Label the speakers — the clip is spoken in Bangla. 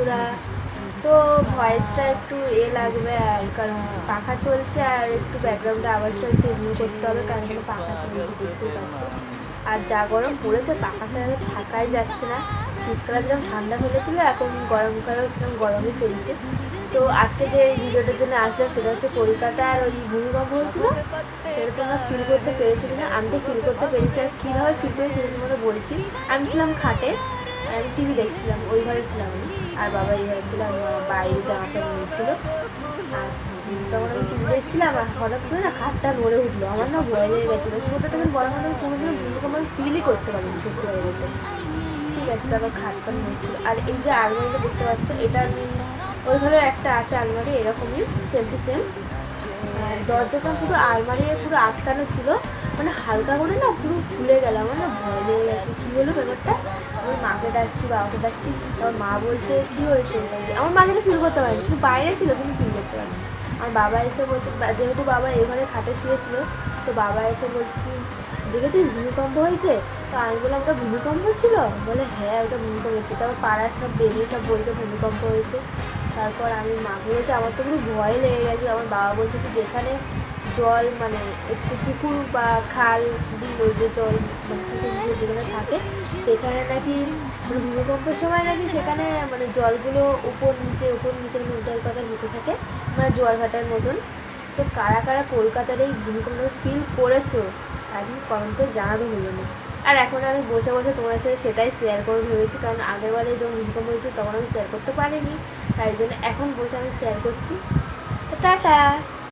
Speaker 1: বন্ধুরা। তো ভয়েসটা একটু লাগবে, আর কারণ পাখা চলছে আর একটু ব্যাকগ্রাউন্ডে আওয়াজটা একটু ইগনোর করতে হবে, কারণ এখানে পাখা চলছে দেখতেই পাচ্ছি। আর যা গরম পড়েছে পাখা ছাড়া থাকাই যাচ্ছে না। শীতকালে যেরকম ঠান্ডা ফেলেছিল, এখন গরমকালেও সেরকম গরমই ফেলছে। তো আজকে যে ভিডিওটার জন্য আসলাম সেটা হচ্ছে কলকাতার ওই ভূমিকম্প হয়েছিল, সেটা তোমরা ফিল করতে পেরেছো কিনা। আমি তো ফিল করতে পেরেছি, আর কীভাবে ফিল করেছি সেটা তোমাদের বলছি। আমি ছিলাম খাটে, আমি টিভি দেখছিলাম, ওই ঘরে ছিলাম আমি, আর বাবা এই ঘরে ছিল, আর বাইরে জামাটা নিয়েছিল। আর তখন আমি টিভি দেখছিলাম, আর হঠাৎ করে না খাটটা নড়ে উঠলো। আমার না ভয় লেগে গেছিলো। ছোটো থেকে বড় মতো কোনোদিনও ভূমিকম্প আমি ফিলই করতে পারিনি, সত্যি করে বলতে। ঠিক আছে, তারপর খাটটা নড়ছিল। আর এই যে আলমারিটা দেখতে পাচ্ছ, এটা আমি ওই ঘরে একটা আছে আলমারি, এরকমই সেম টু সেম। দরজাটা পুরো আলমারি পুরো আটকানো ছিল, মানে হালকা করে না পুরো খুলে গেল। আমার না ভয় লেগে গেছে, কী হলো ব্যাপারটা। আমি মাকে ডাকছি, বাবাকে ডাকছি, আমার মা বলছে কী হয়েছে। আমার মা যেটা ফিল করতে পারেনি, কিন্তু বাইরে ছিল কিন্তু ফিল করতে পারেনি। আমার বাবা এসে বলছে, যেহেতু বাবা এখানে খাটে শুয়েছিল, তো বাবা এসে বলছে কি দেখেছিস ভূমিকম্প হয়েছে। তো আমি বললাম ওটা ভূমিকম্প ছিল? বলে হ্যাঁ ওটা ভূমিকম্প হয়েছে। তারপর পাড়ার সব বেরিয়ে সব বলছে ভূমিকম্প হয়েছে। তারপর আমি মাকে বলছি, আমার তো পুরো ভয় লেগে গেছে। আমার বাবা বলছে কি যেখানে জল মানে একটু পুকুর বা খাল বিল, ওই যে জল মানে পুকুরগুলো যেখানে থাকে, সেখানে নাকি মানে ভূমিকম্পের সময় নাকি সেখানে মানে জলগুলো উপর নিচে মানে উল্টার পাতার হতে থাকে, মানে জোয়ারভাটার মতন। তো কারা কারা কলকাতার এই ভূমিকম্প ফিল করেছো একদিন কমেন্ট করে জানাতে হলো না। আর এখন আমি বসে বসে তোমার সাথে সেটাই শেয়ার করে ভেবেছি, কারণ আগেরবারে যখন ভূমিকম্প হয়েছিল তখন আমি শেয়ার করতে পারিনি, তাই জন্য এখন বসে আমি শেয়ার করছি। তো টাটা।